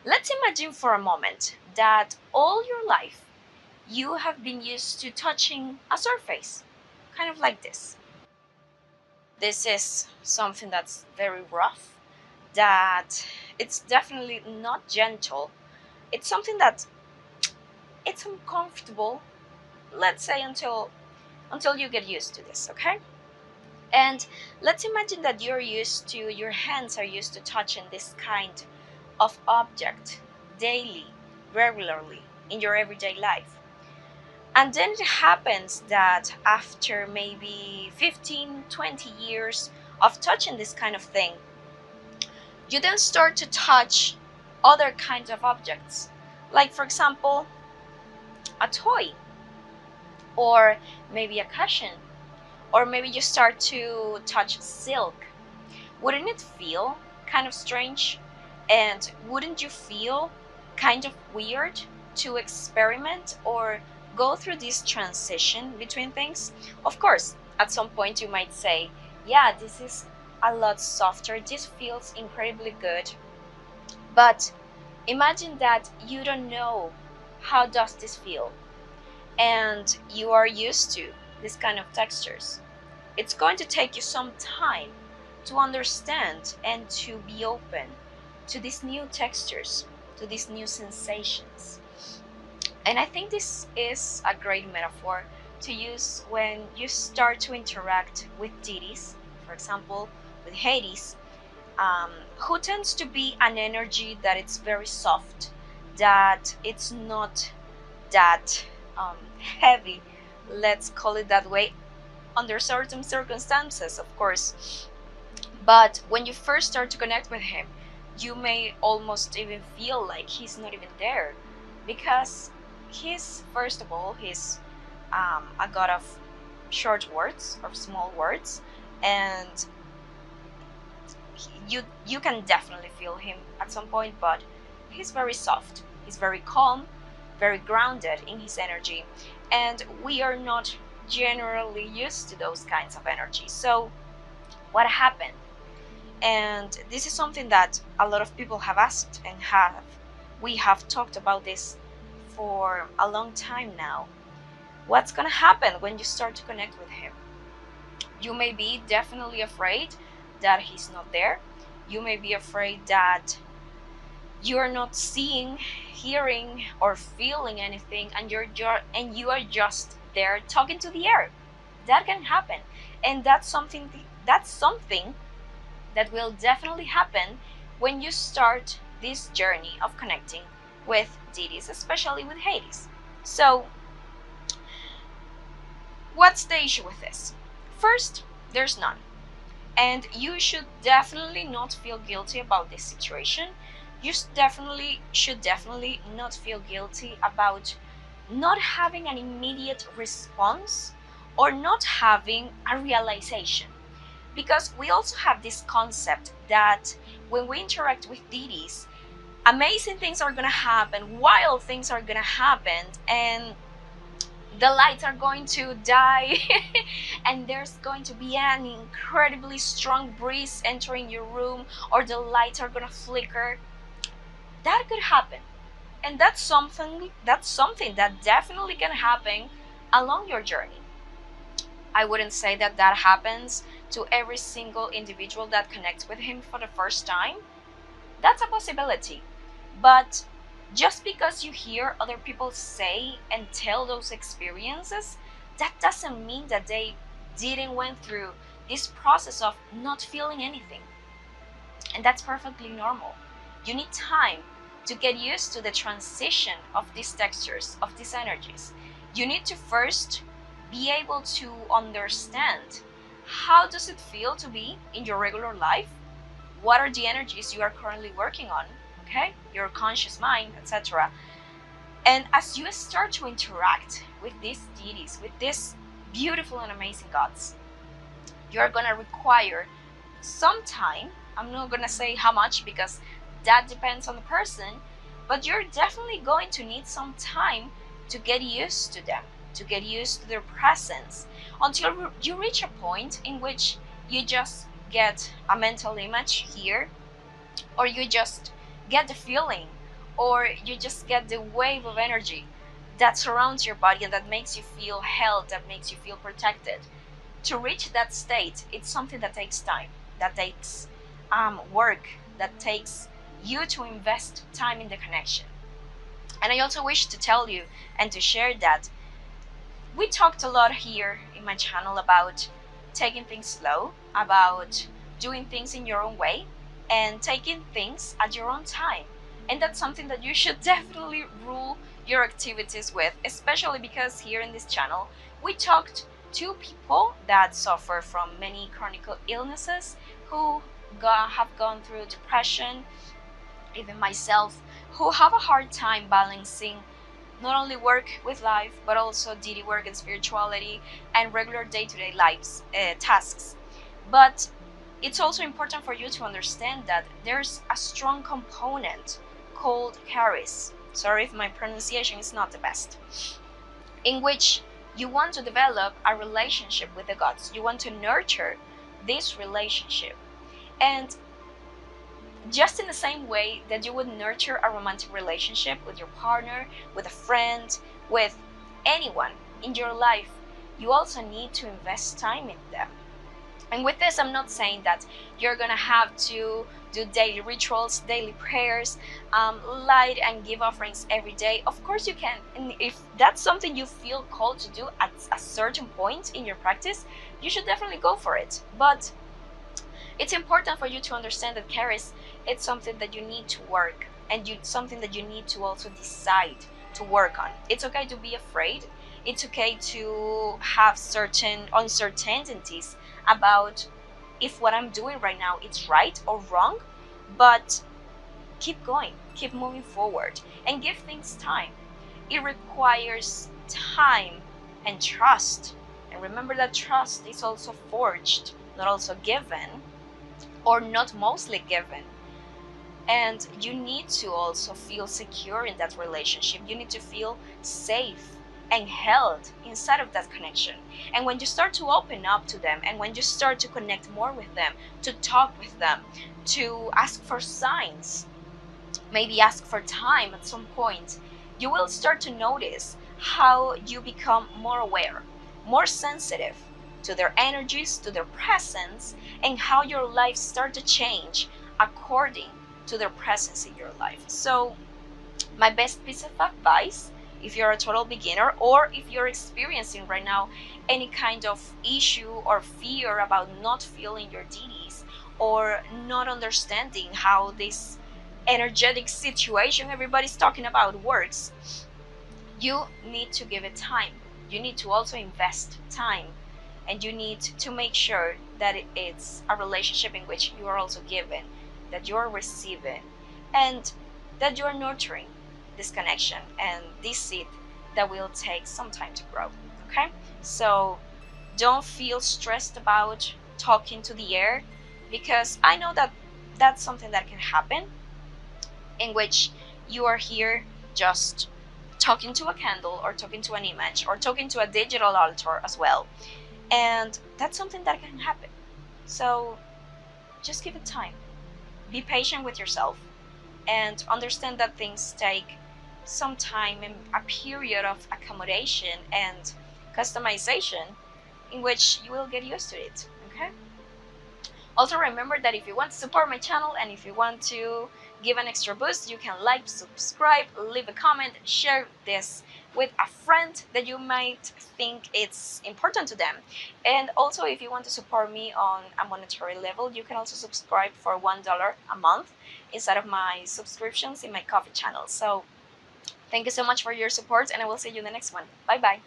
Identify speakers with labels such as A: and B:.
A: Let's imagine for a moment that all your life you have been used to touching a surface, kind of like this. This is something that's very rough, that it's definitely not gentle. It's something that it's uncomfortable, let's say until you get used to this, okay? And let's imagine that your hands are used to touching this kind of object daily, regularly in your everyday life. And then it happens that after maybe 15, 20 years of touching this kind of thing, you then start to touch other kinds of objects. Like, for example, a toy, or maybe a cushion, or maybe you start to touch silk. Wouldn't it feel kind of strange? And wouldn't you feel kind of weird to experiment or go through this transition between things? Of course, at some point you might say, yeah, this is a lot softer, this feels incredibly good. But imagine that you don't know how does this feel, and you are used to this kind of textures. It's going to take you some time to understand and to be open to these new textures, to these new sensations. And I think this is a great metaphor to use when you start to interact with deities, for example, with Hades, who tends to be an energy that it's very soft, that it's not that heavy, let's call it that way, under certain circumstances, of course. But when you first start to connect with him, you may almost even feel like he's not even there, because he's, first of all, he's a god of short words or small words, and you can definitely feel him at some point, but he's very soft, he's very calm, very grounded in his energy, and we are not generally used to those kinds of energy. So what happened? And this is something that a lot of people have asked, and have we have talked about this for a long time now. What's going to happen when you start to connect with him? You may be definitely afraid that he's not there. You may be afraid that you are not seeing, hearing, or feeling anything, and you are just there talking to the air. That can happen, and that's something that will definitely happen when you start this journey of connecting with deities, especially with Hades. So, what's the issue with this? First, there's none. And you should definitely not feel guilty about this situation. You definitely not feel guilty about not having an immediate response or not having a realization, because we also have this concept that when we interact with deities, amazing things are going to happen, wild things are going to happen, and the lights are going to die and there's going to be an incredibly strong breeze entering your room, or the lights are going to flicker. That could happen, and that's something that definitely can happen along your journey. I wouldn't say that that happens to every single individual that connects with him for the first time. That's a possibility. But just because you hear other people say and tell those experiences, that doesn't mean that they didn't went through this process of not feeling anything. And that's perfectly normal. You need time to get used to the transition of these textures, of these energies. You need to first be able to understand how does it feel to be in your regular life, what are the energies you are currently working on, okay, your conscious mind, etc. And as you start to interact with these deities, with these beautiful and amazing gods, you're gonna require some time. I'm not gonna say how much, because that depends on the person, but you're definitely going to need some time to get used to them, to get used to their presence, until you reach a point in which you just get a mental image here, or you just get the feeling or you just get the wave of energy that surrounds your body and that makes you feel held, that makes you feel protected. To reach that state, it's something that takes time, that takes work, that takes you to invest time in the connection. And I also wish to tell you and to share that we talked a lot here in my channel about taking things slow, about doing things in your own way, and taking things at your own time. And that's something that you should definitely rule your activities with, especially because here in this channel, we talked to people that suffer from many chronic illnesses, who have gone through depression, even myself, who have a hard time balancing not only work with life, but also daily work and spirituality and regular day-to-day lives tasks. But it's also important for you to understand that there's a strong component called charis. Sorry if my pronunciation is not the best, in which you want to develop a relationship with the gods. You want to nurture this relationship. And just in the same way that you would nurture a romantic relationship with your partner, with a friend, with anyone in your life, you also need to invest time in them. And with this, I'm not saying that you're gonna have to do daily rituals, daily prayers, light and give offerings every day. Of course, you can. And if that's something you feel called to do at a certain point in your practice, you should definitely go for it. But it's important for you to understand that charis, it's something that you need to work, and something that you need to also decide to work on. It's okay to be afraid. It's okay to have certain uncertainties about if what I'm doing right now is right or wrong, but keep going, keep moving forward, and give things time. It requires time and trust. And remember that trust is also forged, not also given, or not mostly given. And you need to also feel secure in that relationship. You need to feel safe and held inside of that connection. And when you start to open up to them, and when you start to connect more with them, to talk with them, to ask for signs, maybe ask for time at some point, you will start to notice how you become more aware, more sensitive to their energies, to their presence, and how your life start to change according to their presence in your life. So my best piece of advice, if you're a total beginner, or if you're experiencing right now any kind of issue or fear about not feeling your deities, or not understanding how this energetic situation everybody's talking about works, you need to give it time. You need to also invest time, and you need to make sure that it's a relationship in which you are also giving, that you're receiving, and that you're nurturing this connection and this seed that will take some time to grow. Okay, so don't feel stressed about talking to the air, because I know that that's something that can happen, in which you are here just talking to a candle, or talking to an image, or talking to a digital altar as well. And that's something that can happen. So just give it time. Be patient with yourself, and understand that things take some time and a period of accommodation and customization, in which you will get used to it. Okay? Also remember that if you want to support my channel, and if you want to give an extra boost, you can like, subscribe, leave a comment, share this with a friend that you might think it's important to them. And also, if you want to support me on a monetary level, you can also subscribe for $1 a month inside of my subscriptions in my coffee channel. So thank you so much for your support, and I will see you in the next one. Bye bye.